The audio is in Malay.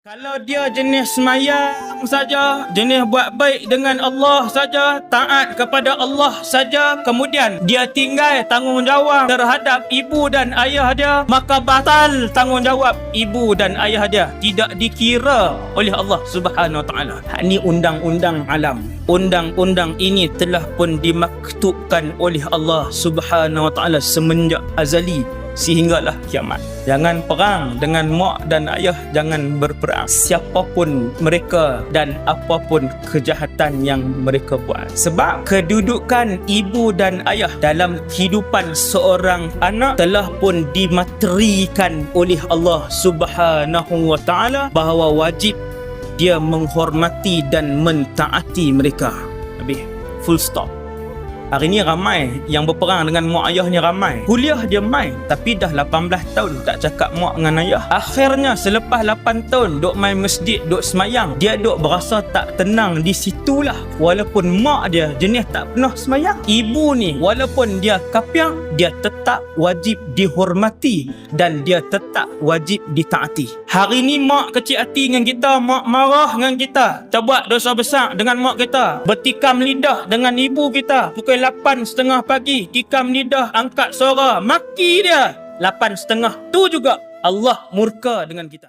Kalau dia jenis semayang saja, jenis buat baik dengan Allah saja, taat kepada Allah saja, kemudian dia tinggal tanggungjawab terhadap ibu dan ayah dia, maka batal tanggungjawab ibu dan ayah dia, tidak dikira oleh Allah Subhanahu Wa Taala. Ini undang-undang alam. Undang-undang ini telah pun dimaktubkan oleh Allah Subhanahu Wa Taala semenjak azali sehinggalah kiamat. Jangan perang dengan mak dan ayah, jangan berperang siapapun mereka dan apapun kejahatan yang mereka buat. Sebab kedudukan ibu dan ayah dalam kehidupan seorang anak telah pun dimaterikan oleh Allah Subhanahu Wa Taala bahawa wajib dia menghormati dan mentaati mereka. Habis, full stop. Hari ni ramai yang berperang dengan mak ayah ni ramai. Kuliah dia main, tapi dah 18 tahun tak cakap mak dengan ayah. Akhirnya selepas 8 tahun duk main masjid, duk semayang, dia duk berasa tak tenang di situlah. Walaupun mak dia jenis tak pernah semayang. Ibu ni walaupun dia kafir, dia tetap wajib dihormati dan dia tetap wajib ditaati. Hari ni mak kecil hati dengan kita, mak marah dengan kita, kita buat dosa besar dengan mak kita, bertikam lidah dengan ibu kita pukul 8:30 pagi, tikam lidah, angkat suara, maki dia 8:30. Tu juga Allah murka dengan kita.